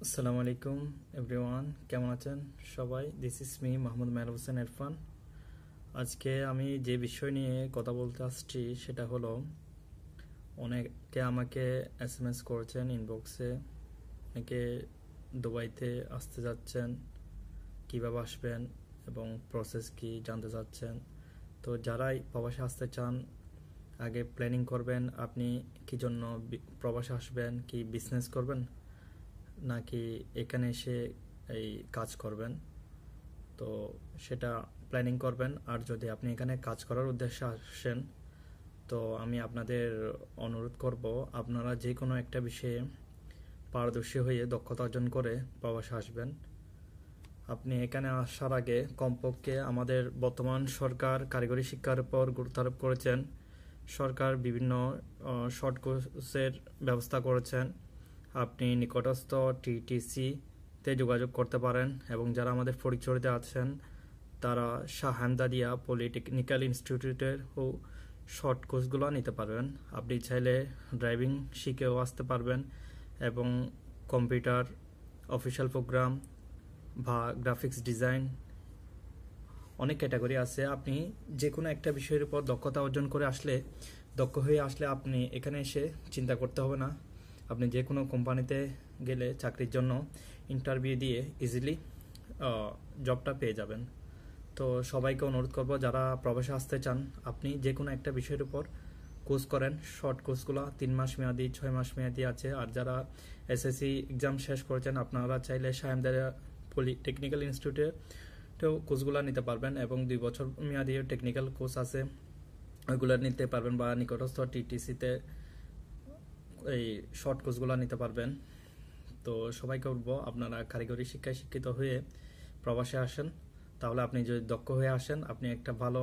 আসসালামু আলাইকুম এভরিওয়ান, কেমন আছেন সবাই? This is me Mohammad Mehrab Hossain Irfan. আজকে আমি যে বিষয় নিয়ে কথা বলতে আসছি সেটা হলো, অনেকে আমাকে এসএমএস করেছেন ইনবক্সে, অনেকে দুবাইতে আসতে যাচ্ছেন, কীভাবে আসবেন এবং প্রসেস কি জানতে চাচ্ছেন। তো যারাই প্রবাসে আসতে চান, আগে প্ল্যানিং করবেন আপনি কি জন্য প্রবাসে আসবেন, কি বিজনেস করবেন নাকি এখানে এসে এই কাজ করবেন। তো সেটা প্ল্যানিং করবেন। আর যদি আপনি এখানে কাজ করার উদ্দেশ্যে আসেন, তো আমি আপনাদের অনুরোধ করব আপনারা যে কোনো একটা বিষয়ে পারদর্শী হয়ে দক্ষতা অর্জন করে প্রবাসে আসবেন। আপনি এখানে আসার আগে কমপক্ষে আমাদের বর্তমান সরকার কারিগরি শিক্ষার উপর গুরুত্ব আরোপ করেছেন। সরকার বিভিন্ন শর্ট কোর্সের ব্যবস্থা করেছেন। আপনি নিকটস্থ টিটিসিতে যোগাযোগ করতে পারেন এবং যারা আমাদের ফটিকছড়িতে আছেন তারা শাহ হামদানিয়া পলিটেকনিক্যাল ইনস্টিটিউটের ও শর্ট কোর্সগুলো নিতে পারবেন। আপনি চাইলে ড্রাইভিং শিখেও আসতে পারবেন এবং কম্পিউটার, অফিসিয়াল প্রোগ্রাম বা গ্রাফিক্স ডিজাইন, অনেক ক্যাটাগরি আছে। আপনি যে কোনো একটা বিষয়ের উপর দক্ষতা অর্জন করে দক্ষ হয়ে আসলে আপনি এখানে এসে চিন্তা করতে হবে না। আপনি যে কোনো কোম্পানিতে গেলে চাকরির জন্য ইন্টারভিউ দিয়ে ইজিলি জবটা পেয়ে যাবেন। তো সবাইকে অনুরোধ করব, যারা প্রবাসে আসতে চান আপনি যে কোনো একটা বিষয়ের উপর কোর্স করেন। শর্ট কোর্সগুলো 3 মাস মেয়াদি, 6 মাস মেয়াদি আছে। আর যারা এসএসসি এক্সাম শেষ করেছেন আপনারা চাইলে শাহ হামদানিয়া পলিটেকনিক্যাল ইনস্টিটিউটেও কোর্সগুলো নিতে পারবেন এবং 2 বছর মেয়াদি টেকনিক্যাল কোর্স আছে, ওইগুলো নিতে পারবেন বা নিকটস্থ টিটিসিতে এই শর্ট কোর্সগুলো নিতে পারবেন। তো সবাইকে বলবো আপনারা কারিগরি শিক্ষায় শিক্ষিত হয়ে প্রবাসে আসেন। তাহলে আপনি যদি দক্ষ হয়ে আসেন আপনি একটা ভালো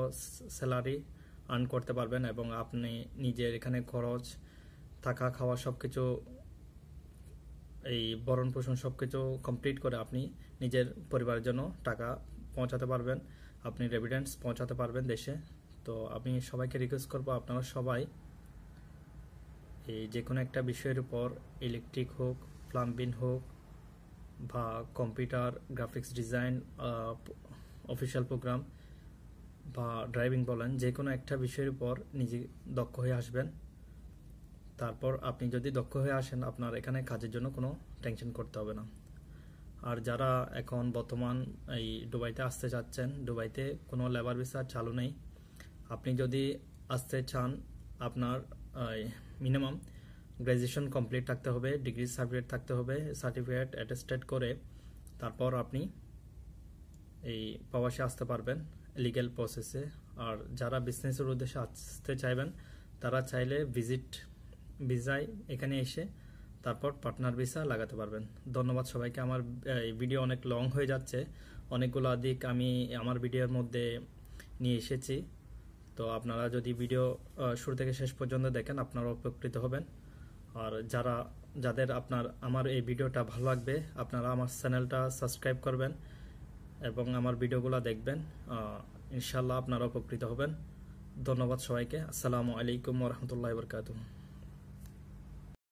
স্যালারি আর্ন করতে পারবেন এবং আপনি নিজের এখানে খরচ, থাকা, খাওয়া সবকিছু, এই ভরণ পোষণ সবকিছু কমপ্লিট করে আপনি নিজের পরিবারের জন্য টাকা পৌঁছাতে পারবেন, আপনি রেমিটেন্স পৌঁছাতে পারবেন দেশে। তো আমি সবাইকে রিকোয়েস্ট করবো আপনারা সবাই এই যে কোনো একটা বিষয়ের উপর, ইলেকট্রিক হোক, প্লাম্বিং হোক বা computer, graphics design, official program বা ড্রাইভিং বলেন, যে কোনো একটা বিষয়ের উপর নিজে দক্ষ হয়ে আসবেন। তারপর আপনি যদি দক্ষ হয়ে আসেন আপনার এখানে কাজের জন্য কোনো টেনশন করতে হবে না। আর যারা এখন বর্তমান এই দুবাইতে আসতে চাচ্ছেন, দুবাইতে কোনো লেবার ভিসা চালু নেই। আপনি যদি আসতে চান আপনার মিনিমাম গ্র্যাজুয়েশন কমপ্লিট থাকতে হবে, ডিগ্রি সার্টিফিকেট থাকতে হবে, সার্টিফিকেট অ্যাটেস্টেড করে তারপর আপনি এই প্রবাসে আসতে পারবেন লিগ্যাল প্রসেসে। আর যারা বিজনেসের উদ্দেশ্যে আসতে চাইবেন তারা চাইলে ভিজিট ভিসায় এখানে এসে তারপর পার্টনার ভিসা লাগাতে পারবেন। ধন্যবাদ সবাইকে। আমার এই ভিডিও অনেক লং হয়ে যাচ্ছে, অনেকগুলো দিক আমি আমার ভিডিওর মধ্যে নিয়ে এসেছি। তো আপনারা যদি ভিডিও শুরু থেকে শেষ পর্যন্ত দেখেন আপনারা উপকৃত হবেন। আর যাদের আমার এই ভিডিওটা ভালো লাগবে আপনারা আমার চ্যানেলটা সাবস্ক্রাইব করবেন এবং আমার ভিডিওগুলো দেখবেন। ইনশাল্লাহ আপনারা উপকৃত হবেন। ধন্যবাদ সবাইকে। আসসালামু আলাইকুম ওয়া রাহমাতুল্লাহি ওয়া বারাকাতুহু।